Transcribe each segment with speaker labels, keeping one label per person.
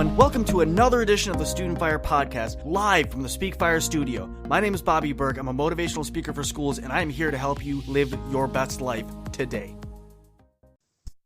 Speaker 1: everyone. Welcome to another edition of the SpeakFyre podcast, live from the SpeakFyre studio. My name is Bobby Burke. I'm a motivational speaker for schools, and I'm here to help you live your best life today.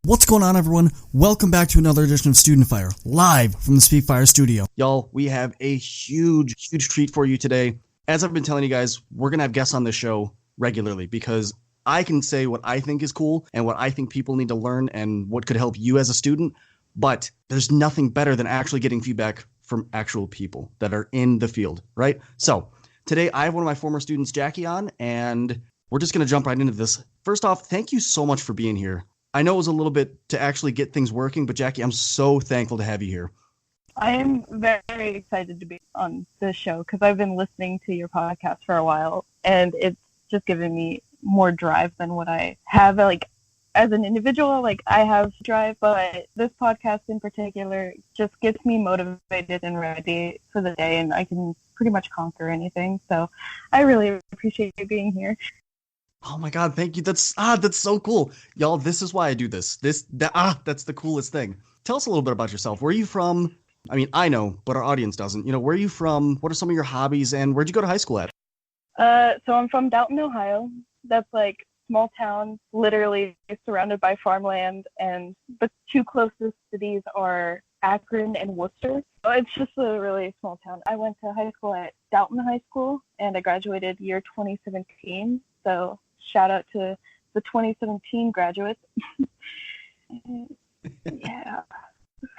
Speaker 1: What's going on, everyone? Welcome back to another edition of SpeakFyre, live from the SpeakFyre studio. Y'all, we have a huge treat for you today. As I've been telling you guys, we're going to have guests on this show regularly because I can say what I think is cool and what I think people need to learn and what could help you as a student. But there's nothing better than actually getting feedback from actual people that are in the field, right? So today I have one of my former students, Jacqui, on, and we're just going to jump right into this. First off, thank you so much for being here. I know it was a little bit to actually get things working, but Jacqui, I'm so thankful to have you here.
Speaker 2: I am very excited to be on this show because I've been listening to your podcast for a while, and it's just given me more drive than what I have. Like, as an individual, like, I have drive, but this podcast in particular just gets me motivated and ready for the day, and I can pretty much conquer anything. So I really appreciate you being here.
Speaker 1: Oh my God, thank you. That's so cool. Y'all, this is why I do this. That's the coolest thing. Tell us a little bit about yourself. Where are you from? I mean, I know, but our audience doesn't. You know, where are you from? What are some of your hobbies, and where'd you go to high school at?
Speaker 2: So I'm from Downton, Ohio. That's like small town, literally surrounded by farmland, and the two closest cities are Akron and Worcester. So it's just a really small town. I went to high school at Downton High School, and I graduated year 2017. So shout out to the 2017 graduates. Yeah.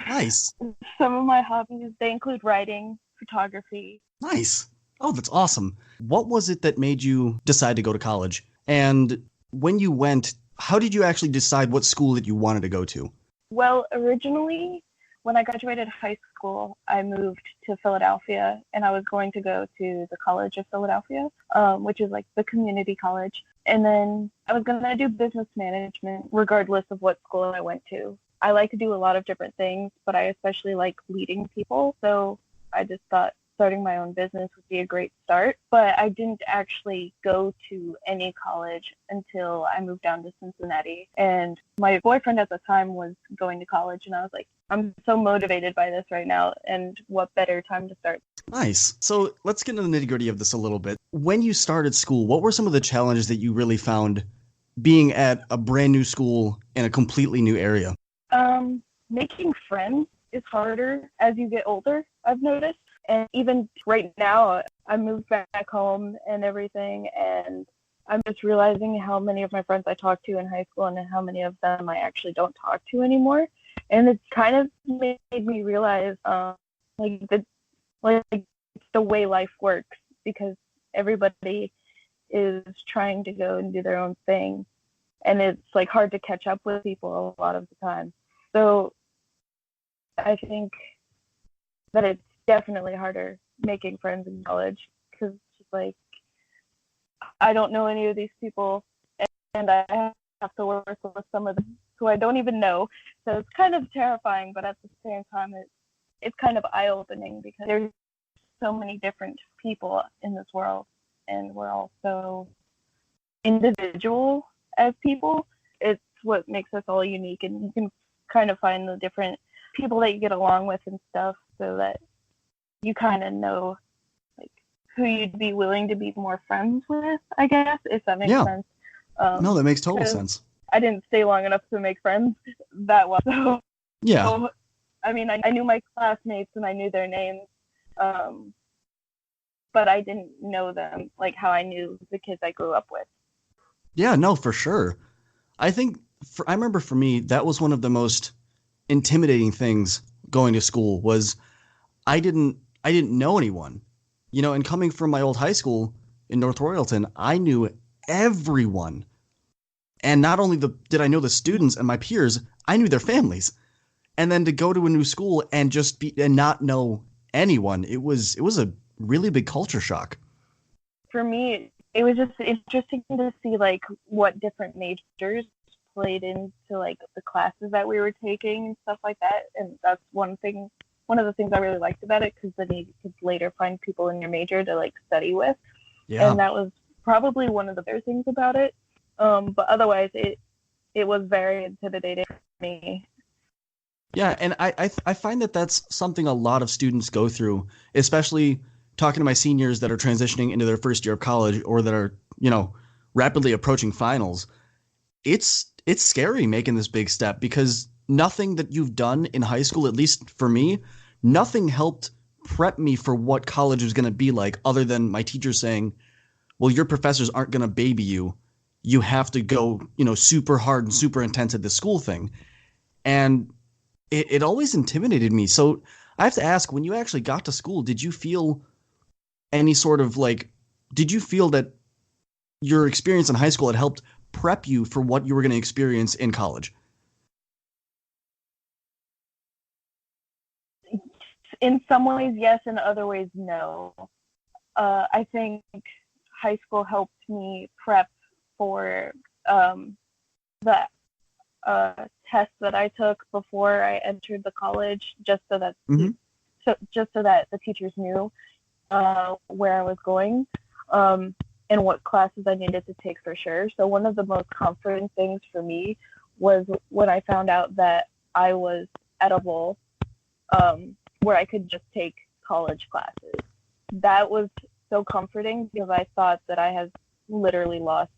Speaker 1: Nice.
Speaker 2: Some of my hobbies, they include writing, photography.
Speaker 1: Nice. Oh, that's awesome. What was it that made you decide to go to college? And when you went, how did you actually decide what school that you wanted to go to?
Speaker 2: Well, originally, when I graduated high school, I moved to Philadelphia, and I was going to go to the College of Philadelphia, which is like the community college. And then I was going to do business management regardless of what school I went to. I like to do a lot of different things, but I especially like leading people. So I just thought starting my own business would be a great start. But I didn't actually go to any college until I moved down to Cincinnati. And my boyfriend at the time was going to college, and I was like, I'm so motivated by this right now, and what better time to start?
Speaker 1: Nice. So let's get into the nitty-gritty of this a little bit. When you started school, what were some of the challenges that you really found being at a brand new school in a completely new area?
Speaker 2: Making friends is harder as you get older, I've noticed. And even right now, I moved back home and everything, and I'm just realizing how many of my friends I talked to in high school and how many of them I actually don't talk to anymore. And it's kind of made me realize, the way life works, because everybody is trying to go and do their own thing, and it's like hard to catch up with people a lot of the time. So I think that it's definitely harder making friends in college, because it's just like, I don't know any of these people, and I have to work with some of them who I don't even know. So it's kind of terrifying, but at the same time, it's kind of eye-opening, because there's so many different people in this world, and we're all so individual as people. It's what makes us all unique, and you can kind of find the different people that you get along with and stuff, so that you kind of know like who you'd be willing to be more friends with, I guess, if that makes sense.
Speaker 1: No, that makes total sense.
Speaker 2: I didn't stay long enough to make friends that well. So,
Speaker 1: yeah.
Speaker 2: So, I mean, I knew my classmates and I knew their names, but I didn't know them like how I knew the kids I grew up with.
Speaker 1: Yeah, no, for sure. I think I remember for me, that was one of the most intimidating things going to school was I didn't know anyone, you know, and coming from my old high school in North Royalton, I knew everyone. And not only did I know the students and my peers, I knew their families. And then to go to a new school and just not know anyone, it was a really big culture shock.
Speaker 2: For me, it was just interesting to see like what different majors played into like the classes that we were taking and stuff like that. And that's one of the things I really liked about it, because then you could later find people in your major to like study with. Yeah. And that was probably one of the better things about it. But otherwise, it was very intimidating for me.
Speaker 1: Yeah, and I find that that's something a lot of students go through, especially talking to my seniors that are transitioning into their first year of college or that are, rapidly approaching finals. It's scary making this big step because nothing that you've done in high school, at least for me, nothing helped prep me for what college was going to be like other than my teacher saying, well, your professors aren't going to baby you. You have to go, super hard and super intense at the school thing. And it always intimidated me. So I have to ask, when you actually got to school, did you feel any sort of did you feel that your experience in high school had helped prep you for what you were going to experience in college?
Speaker 2: In some ways, yes, in other ways, no. I think high school helped me prep for the test that I took before I entered the college, just so that
Speaker 1: Mm-hmm.
Speaker 2: just so that the teachers knew where I was going and what classes I needed to take for sure. So one of the most comforting things for me was when I found out that I was at a bowl where I could just take college classes. That was so comforting because I thought that I had literally lost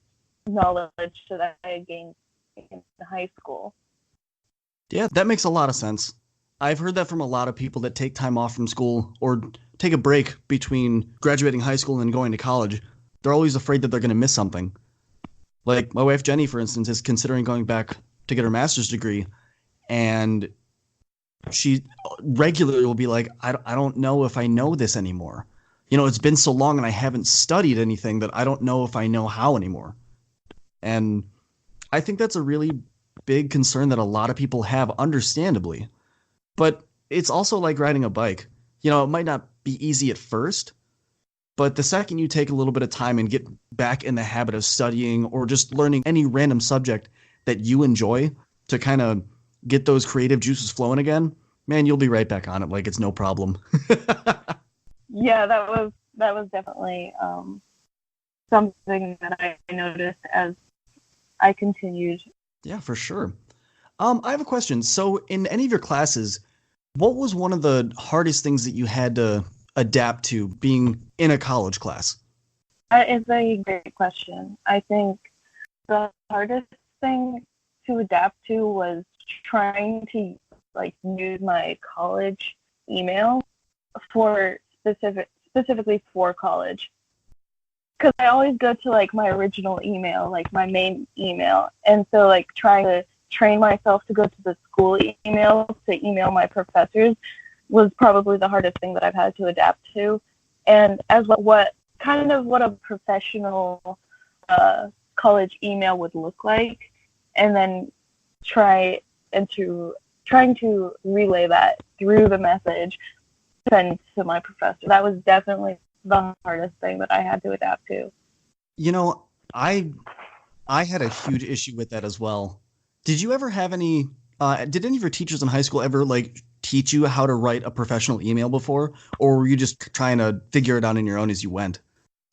Speaker 2: knowledge that I had gained in high school.
Speaker 1: Yeah, that makes a lot of sense. I've heard that from a lot of people that take time off from school or take a break between graduating high school and going to college. They're always afraid that they're going to miss something. Like my wife Jenny, for instance, is considering going back to get her master's degree, and she regularly will be like, I don't know if I know this anymore. It's been so long and I haven't studied anything that I don't know if I know how anymore. And I think that's a really big concern that a lot of people have, understandably. But it's also like riding a bike. It might not be easy at first, but the second you take a little bit of time and get back in the habit of studying or just learning any random subject that you enjoy to kind of get those creative juices flowing again, man, you'll be right back on it like it's no problem.
Speaker 2: Yeah, that was definitely something that I noticed as I continued.
Speaker 1: Yeah, for sure. I have a question. So in any of your classes, what was one of the hardest things that you had to adapt to being in a college class?
Speaker 2: That is a great question. I think the hardest thing to adapt to was trying to use my college email for specifically for college, because I always go to my original email, my main email, and so trying to train myself to go to the school email to email my professors was probably the hardest thing that I've had to adapt to, and as what a professional college email would look like, and then trying to relay that through the message sent to my professor. That was definitely the hardest thing that I had to adapt to.
Speaker 1: I had a huge issue with that as well. Did you ever have any did any of your teachers in high school ever teach you how to write a professional email before, or were you just trying to figure it out on your own as you went?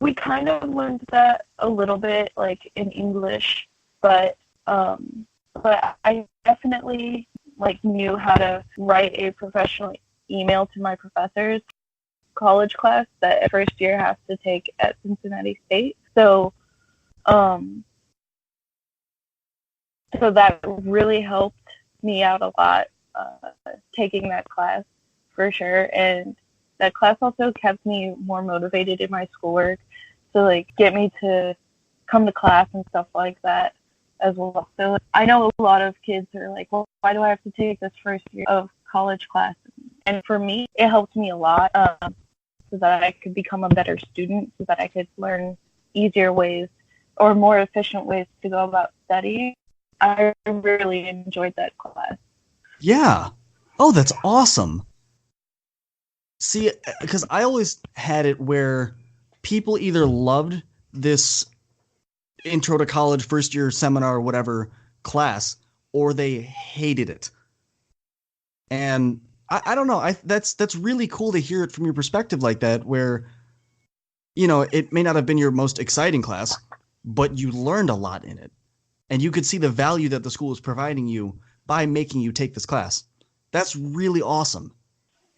Speaker 2: We kind of learned that a little bit in English, but I definitely knew how to write a professional email to my professors. College class that first year has to take at Cincinnati State. So so that really helped me out a lot, taking that class for sure. And that class also kept me more motivated in my schoolwork to get me to come to class and stuff like that as well. So I know a lot of kids are like, well, why do I have to take this first year of college class? And for me, it helped me a lot so that I could become a better student, so that I could learn easier ways or more efficient ways to go about studying. I really enjoyed that class.
Speaker 1: Yeah. Oh, that's awesome. See, because I always had it where people either loved this intro to college first year seminar or whatever class, or they hated it. And I don't know. That's really cool to hear it from your perspective like that, where it may not have been your most exciting class, but you learned a lot in it, and you could see the value that the school is providing you by making you take this class. That's really awesome.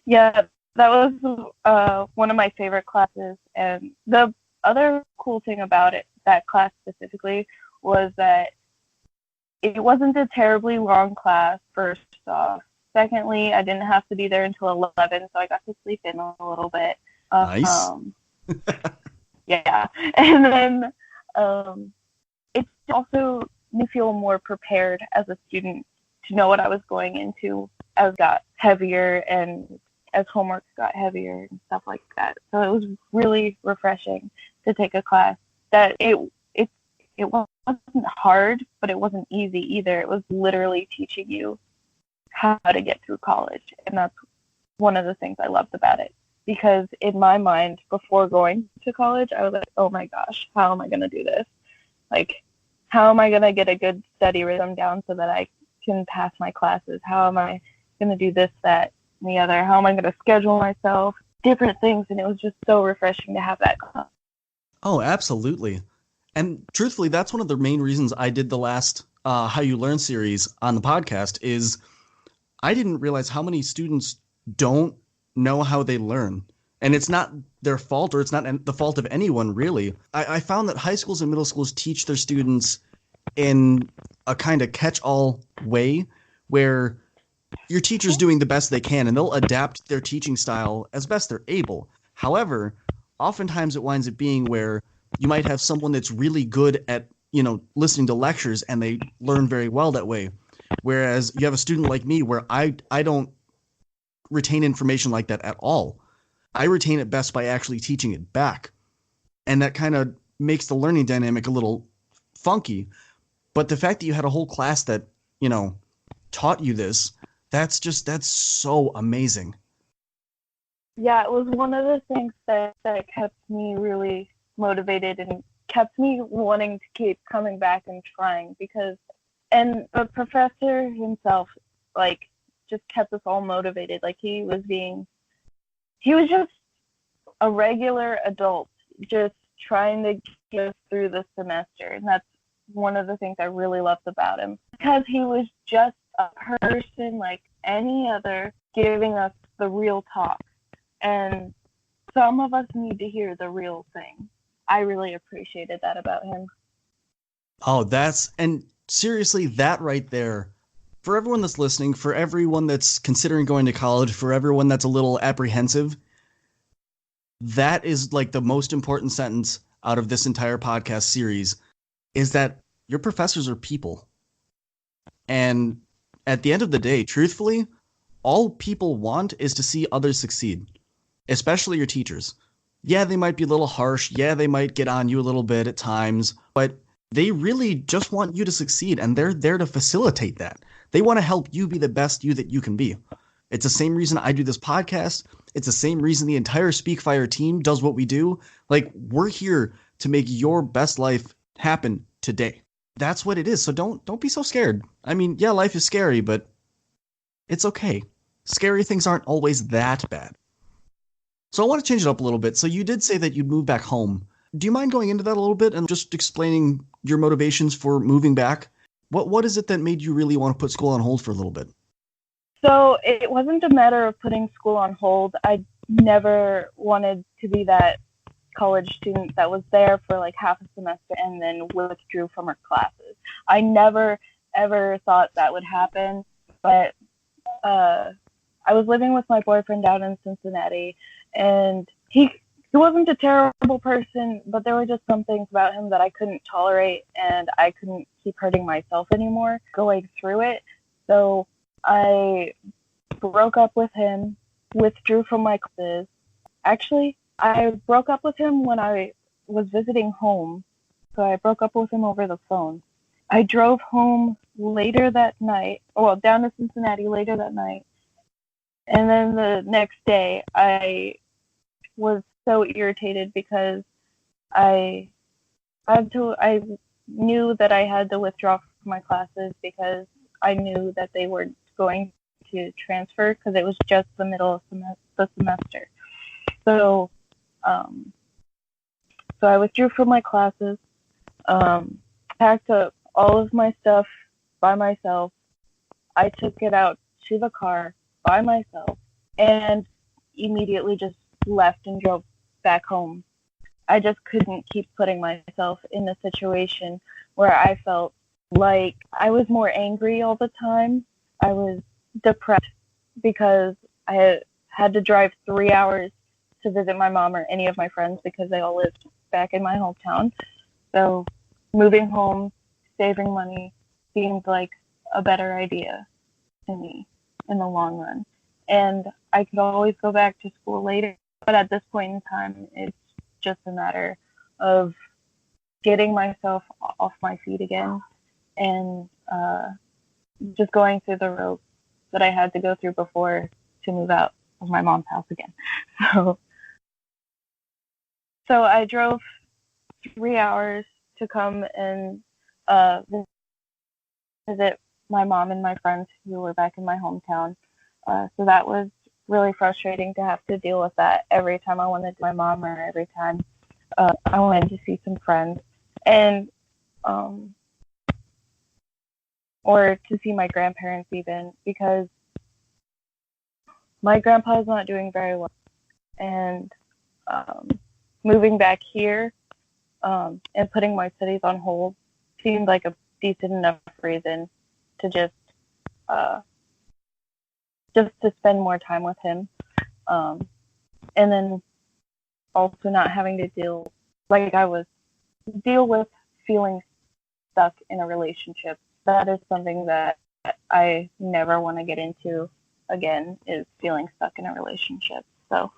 Speaker 2: Yeah, that was one of my favorite classes. And the other cool thing about it, that class specifically, was that it wasn't a terribly long class, first off. Secondly, I didn't have to be there until 11, so I got to sleep in a little bit.
Speaker 1: Nice.
Speaker 2: Yeah. And then it also made me feel more prepared as a student to know what I was going into as it got heavier and as homework got heavier and stuff like that. So it was really refreshing to take a class that it wasn't hard, but it wasn't easy either. It was literally teaching you how to get through college, and that's one of the things I loved about it. Because in my mind, before going to college, I was like, oh my gosh, how am I going to do this? Like, how am I going to get a good study rhythm down so that I can pass my classes? How am I going to do this, that, and the other? How am I going to schedule myself? Different things, and it was just so refreshing to have that class.
Speaker 1: Oh, absolutely. And truthfully, that's one of the main reasons I did the last How You Learn series on the podcast is I didn't realize how many students don't know how they learn. And it's not their fault, or it's not the fault of anyone, really. I found that high schools and middle schools teach their students in a kind of catch-all way where your teacher's doing the best they can, and they'll adapt their teaching style as best they're able. However, oftentimes it winds up being where you might have someone that's really good at, listening to lectures, and they learn very well that way. Whereas you have a student like me where I don't retain information like that at all. I retain it best by actually teaching it back. And that kind of makes the learning dynamic a little funky. But the fact that you had a whole class that, taught you this, that's so amazing.
Speaker 2: Yeah, it was one of the things that kept me really motivated and kept me wanting to keep coming back and trying and the professor himself, just kept us all motivated. He was just a regular adult, just trying to get us through the semester. And that's one of the things I really loved about him, because he was just a person like any other, giving us the real talk. And some of us need to hear the real thing. I really appreciated that about him.
Speaker 1: Oh, and seriously, that right there, for everyone that's listening, for everyone that's considering going to college, for everyone that's a little apprehensive, that is the most important sentence out of this entire podcast series, is that your professors are people. And at the end of the day, truthfully, all people want is to see others succeed, especially your teachers. Yeah, they might be a little harsh. Yeah, they might get on you a little bit at times, but they really just want you to succeed, and they're there to facilitate that. They want to help you be the best you that you can be. It's the same reason I do this podcast. It's the same reason the entire SpeakFyre team does what we do. We're here to make your best life happen today. That's what it is. So don't be so scared. I mean, yeah, life is scary, but it's okay. Scary things aren't always that bad. So I want to change it up a little bit. So you did say that you'd move back home. Do you mind going into that a little bit and just explaining your motivations for moving back? What is it that made you really want to put school on hold for a little bit?
Speaker 2: So it wasn't a matter of putting school on hold. I never wanted to be that college student that was there for half a semester and then withdrew from her classes. I never, ever thought that would happen. But I was living with my boyfriend down in Cincinnati, and he wasn't a terrible person, but there were just some things about him that I couldn't tolerate, and I couldn't keep hurting myself anymore going through it. So I broke up with him, withdrew from my classes. Actually, I broke up with him when I was visiting home, so I broke up with him over the phone. I drove home later that night, down to Cincinnati later that night, and then the next day I was so irritated because I knew that I had to withdraw from my classes because I knew that they were going to transfer because it was just the middle of the semester. So I withdrew from my classes, packed up all of my stuff by myself. I took it out to the car, by myself and immediately just left and drove back home. I just couldn't keep putting myself in a situation where I felt like I was more angry all the time. I was depressed because I had to drive 3 hours to visit my mom or any of my friends because they all lived back in my hometown. So moving home, saving money seemed like a better idea to me in the long run. And I could always go back to school later, but at this point in time, it's just a matter of getting myself off my feet again and just going through the ropes that I had to go through before to move out of my mom's house again. So I drove 3 hours to come and visit my mom and my friends who were back in my hometown. So that was really frustrating to have to deal with that every time I wanted to see my mom or every time I wanted to see some friends. And or to see my grandparents even, because my grandpa is not doing very well. And moving back here and putting my studies on hold seemed like a decent enough reason to just to spend more time with him. And then also not having to deal with feeling stuck in a relationship. That is something that I never want to get into again, is feeling stuck in a relationship. So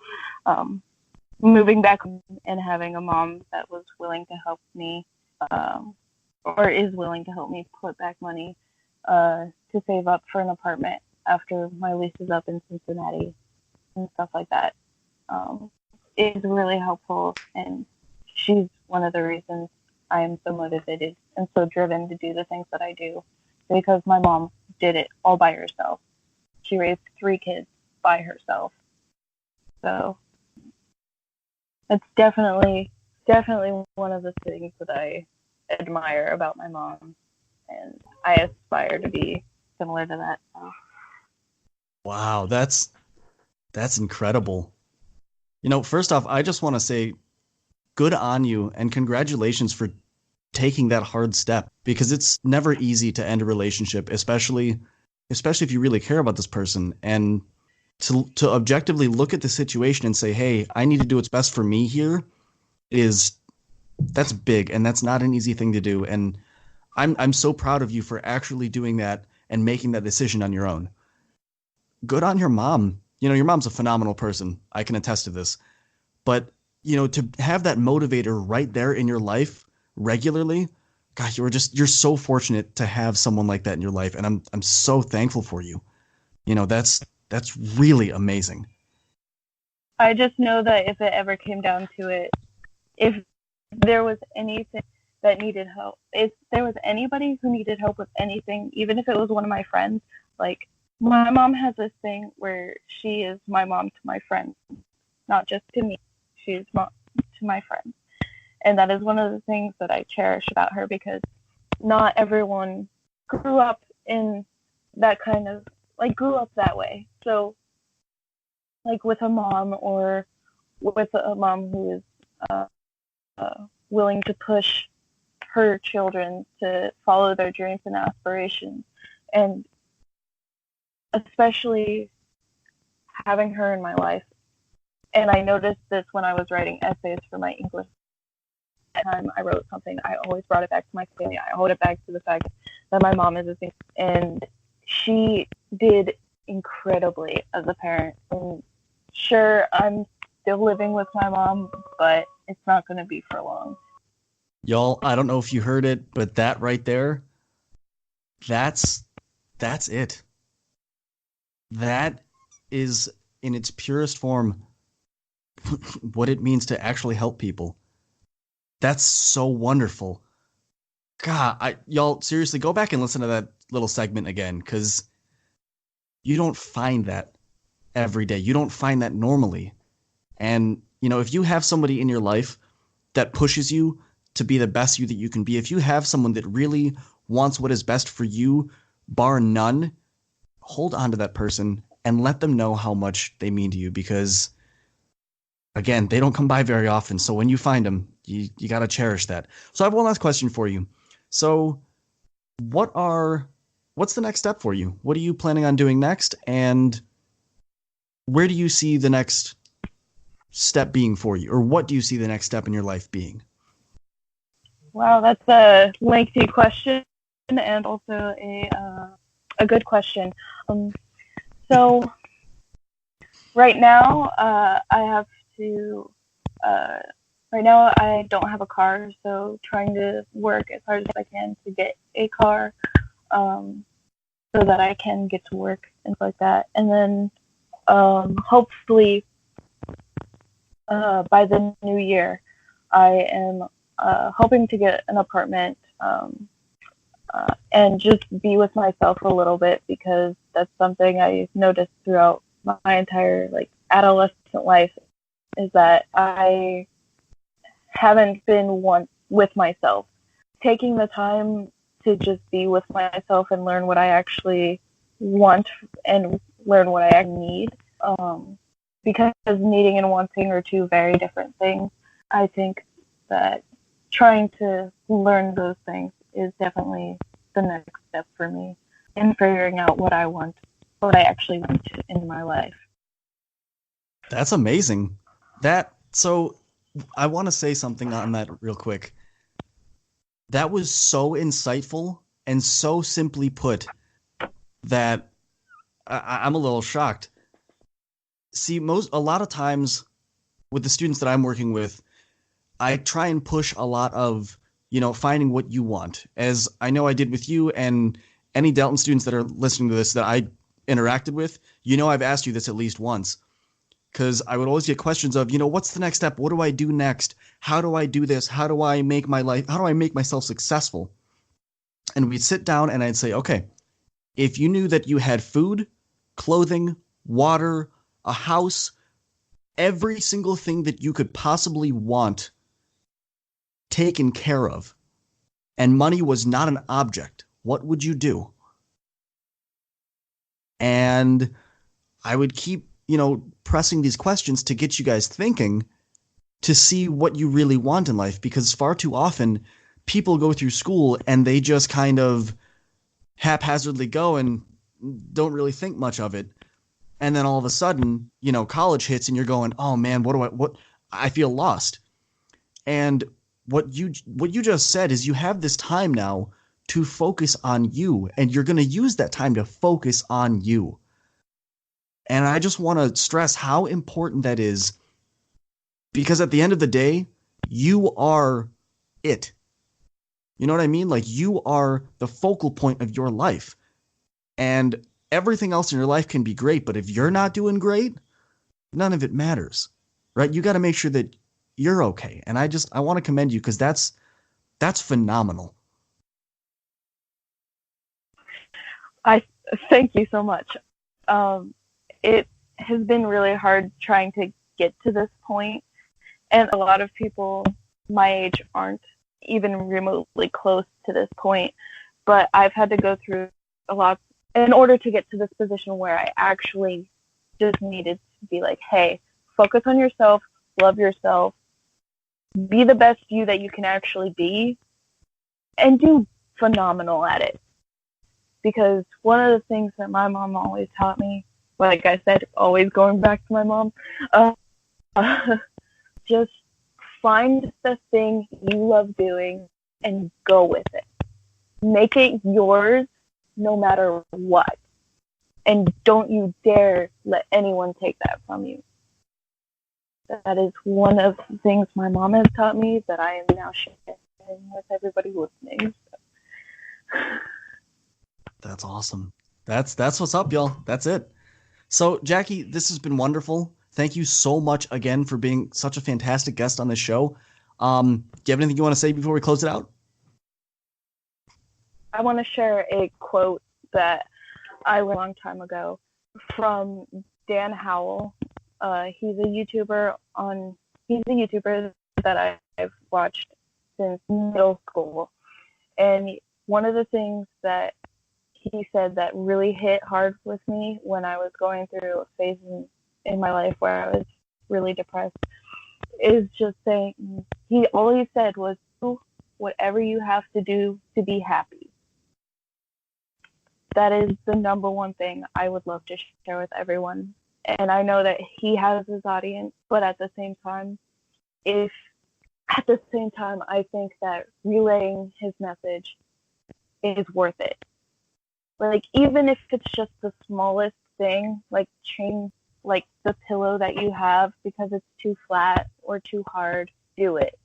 Speaker 2: moving back and having a mom that was willing to help me or is willing to help me put back money to save up for an apartment after my lease is up in Cincinnati and stuff like that is really helpful. And she's one of the reasons I am so motivated and so driven to do the things that I do, because my mom did it all by herself. She raised 3 kids by herself. So it's definitely one of the things that I admire about my mom, and I aspire to be similar to that. So.
Speaker 1: Wow, that's incredible. You know, first off, I just want to say good on you and congratulations for taking that hard step, because it's never easy to end a relationship, especially if you really care about this person, and to objectively look at the situation and say, hey, I need to do what's best for me here, that's big, and that's not an easy thing to do. And I'm so proud of you for actually doing that and making that decision on your own. Good on your mom. You know, your mom's a phenomenal person. I can attest to this. But, you know, to have that motivator right there in your life regularly, God, you're so fortunate to have someone like that in your life. And I'm so thankful for you. You know, that's really amazing.
Speaker 2: I just know that if it ever came down to it, if there was anything that needed help, if there was anybody who needed help with anything, even if it was one of my friends, like, my mom has this thing where she is my mom to my friends, not just to me. She's mom to my friends. And that is one of the things that I cherish about her, because not everyone grew up in that kind of, grew up that way. So, with a mom, or with a mom who is willing to push her children to follow their dreams and aspirations. And especially having her in my life. And I noticed this when I was writing essays for my English. Time I wrote something, I always brought it back to my family. I hold it back to the fact that my mom is a thing, and she did incredibly as a parent. And sure, I'm still living with my mom, but it's not going to be for long.
Speaker 1: Y'all, I don't know if you heard it, but that right there, that's it. That is, in its purest form, what it means to actually help people. That's so wonderful. God, y'all, seriously, go back and listen to that little segment again, because you don't find that every day. You don't find that normally. And, you know, if you have somebody in your life that pushes you to be the best you that you can be, if you have someone that really wants what is best for you, bar none, hold on to that person and let them know how much they mean to you, because again, they don't come by very often. So when you find them, you got to cherish that. So I have one last question for you. So what's the next step for you? What are you planning on doing next? And where do you see the next step being for you? Or what do you see the next step in your life being?
Speaker 2: Wow, that's a lengthy question and also a good question. So right now, right now I don't have a car, so trying to work as hard as I can to get a car, so that I can get to work and stuff like that. And then hopefully by the new year, I am hoping to get an apartment and just be with myself a little bit, because that's something I noticed throughout my entire adolescent life, is that I haven't been one with myself. Taking the time to just be with myself and learn what I actually want and learn what I need, because needing and wanting are two very different things. I think that trying to learn those things is definitely the next step for me in figuring out what I want, what I actually want in my life.
Speaker 1: That's amazing. So I want to say something on that real quick. That was so insightful and so simply put that I'm a little shocked. See, a lot of times with the students that I'm working with, I try and push a lot of, finding what you want, as I know I did with you and any Delton students that are listening to this that I interacted with. I've asked you this at least once, because I would always get questions of, what's the next step? What do I do next? How do I do this? How do I make myself successful? And we'd sit down and I'd say, okay, if you knew that you had food, clothing, water, a house, every single thing that you could possibly want taken care of, and money was not an object, what would you do? And I would keep, pressing these questions to get you guys thinking, to see what you really want in life, because far too often people go through school and they just kind of haphazardly go and don't really think much of it. And then all of a sudden, college hits and you're going, oh man, I feel lost. And what you just said is, you have this time now to focus on you, and you're going to use that time to focus on you. And I just want to stress how important that is, because at the end of the day, you are it. You know what I mean? Like, you are the focal point of your life, and everything else in your life can be great, but if you're not doing great, none of it matters, right? You got to make sure that you're okay. And I want to commend you, because that's phenomenal.
Speaker 2: I thank you so much. It has been really hard trying to get to this point, and a lot of people my age aren't even remotely close to this point, but I've had to go through a lot in order to get to this position where I actually just needed to be like, hey, focus on yourself, love yourself, be the best you that you can actually be, and do phenomenal at it. Because one of the things that my mom always taught me, like I said, always going back to my mom, just find the thing you love doing and go with it. Make it yours no matter what. And don't you dare let anyone take that from you. That is one of the things my mom has taught me that I am now sharing with everybody listening.
Speaker 1: That's awesome. That's what's up, y'all. That's it. So, Jacqui, this has been wonderful. Thank you so much again for being such a fantastic guest on this show. Do you have anything you want to say before we close it out?
Speaker 2: I want to share a quote that I learned a long time ago from Dan Howell. He's a YouTuber that I've watched since middle school. And one of the things that he said that really hit hard with me when I was going through a phase in my life where I was really depressed, is just saying, all he said was, do whatever you have to do to be happy. That is the number one thing I would love to share with everyone. And I know that he has his audience, but at the same time, I think that relaying his message is worth it. Like, even if it's just the smallest thing, like change, like the pillow that you have because it's too flat or too hard, do it.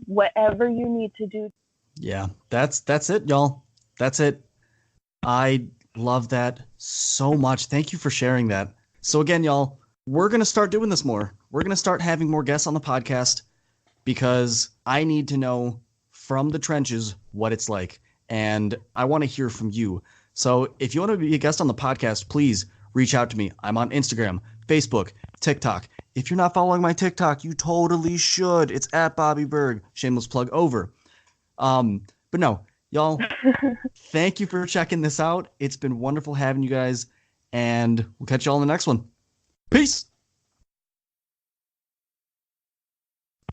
Speaker 2: Whatever you need to do.
Speaker 1: Yeah, that's it, y'all. That's it. I love that so much. Thank you for sharing that. So again, y'all, we're going to start doing this more. We're going to start having more guests on the podcast because I need to know from the trenches what it's like. And I want to hear from you. So if you want to be a guest on the podcast, please reach out to me. I'm on Instagram, Facebook, TikTok. If you're not following my TikTok, you totally should. It's at Bobby Berg. Shameless plug over. But no, y'all, thank you for checking this out. It's been wonderful having you guys, and we'll catch y'all in the next one. Peace.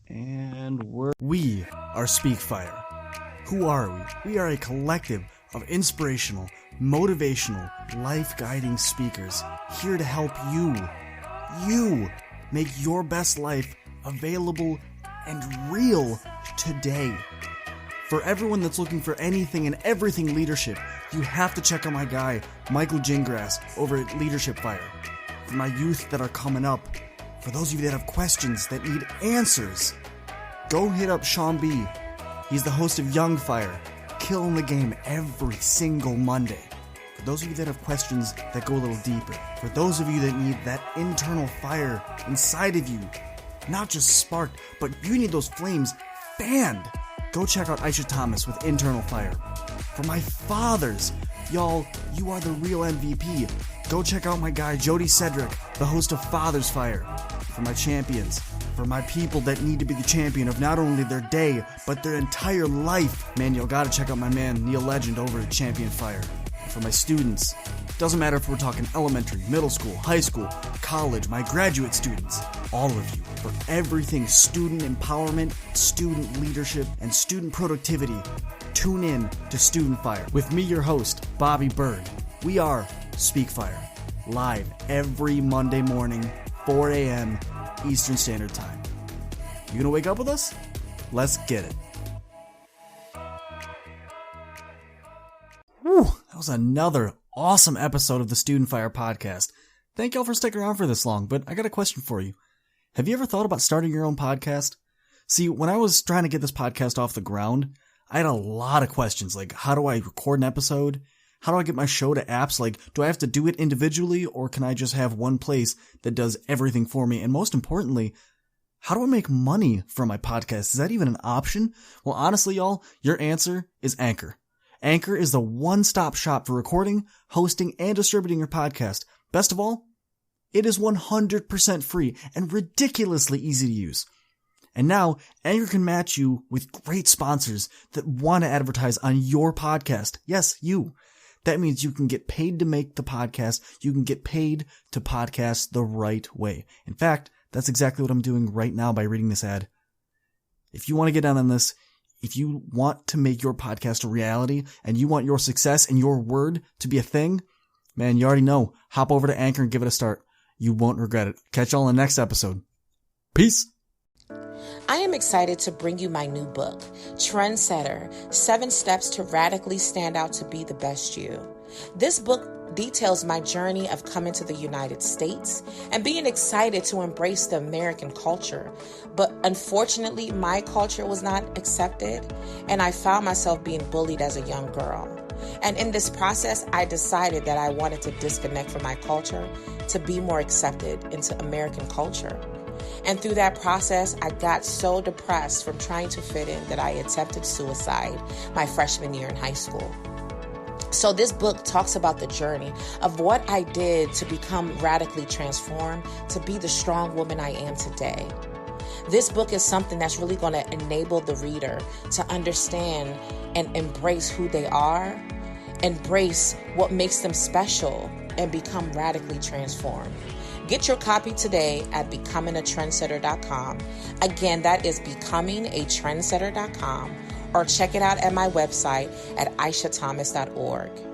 Speaker 1: And we are SpeakFyre. Who are we? We are a collective of inspirational, motivational, life-guiding speakers here to help you make your best life available and real today. For everyone that's looking for anything and everything leadership, you have to check out my guy, Michael Gingras, over at Leadership Fire. For my youth that are coming up, for those of you that have questions that need answers, go hit up Sean B. He's the host of Young Fire, killing the game every single Monday. For those of you that have questions that go a little deeper, for those of you that need that internal fire inside of you, not just sparked, but you need those flames fanned, go check out Aisha Thomas with Internal Fire. For my fathers, y'all, you are the real MVP. Go check out my guy Jody Cedric, the host of Father's Fire. For my champions, for my people that need to be the champion of not only their day, but their entire life, man, you'll gotta check out my man Neil Legend over at Champion Fire. For my students, doesn't matter if we're talking elementary, middle school, high school, college, my graduate students, all of you, for everything student empowerment, student leadership, and student productivity, tune in to Student Fire with me, your host, Bobby Berg. We are SpeakFyre, live every Monday morning, 4 a.m. Eastern Standard Time. You gonna wake up with us? Let's get it. Whew, that was another awesome episode of the Student Fire podcast. Thank y'all for sticking around for this long, but I got a question for you. Have you ever thought about starting your own podcast? See, when I was trying to get this podcast off the ground, I had a lot of questions, like how do I record an episode? How do I get my show to apps? Like, do I have to do it individually, or can I just have one place that does everything for me? And most importantly, how do I make money from my podcast? Is that even an option? Well, honestly, y'all, your answer is Anchor. Anchor is the one-stop shop for recording, hosting, and distributing your podcast. Best of all, it is 100% free and ridiculously easy to use. And now, Anchor can match you with great sponsors that want to advertise on your podcast. Yes, you. That means you can get paid to make the podcast. You can get paid to podcast the right way. In fact, that's exactly what I'm doing right now by reading this ad. If you want to get down on this, if you want to make your podcast a reality and you want your success and your word to be a thing, man, you already know. Hop over to Anchor and give it a start. You won't regret it. Catch y'all in the next episode. Peace.
Speaker 3: I am excited to bring you my new book, Trendsetter, 7 Steps to Radically Stand Out to Be the Best You. This book details my journey of coming to the United States and being excited to embrace the American culture. But unfortunately, my culture was not accepted, and I found myself being bullied as a young girl. And in this process, I decided that I wanted to disconnect from my culture to be more accepted into American culture. And through that process, I got so depressed from trying to fit in that I attempted suicide my freshman year in high school. So this book talks about the journey of what I did to become radically transformed, to be the strong woman I am today. This book is something that's really going to enable the reader to understand and embrace who they are embrace what makes them special, and become radically transformed. Get your copy today at becomingatrendsetter.com. Again, that is becomingatrendsetter.com, or check it out at my website at aishathomas.org.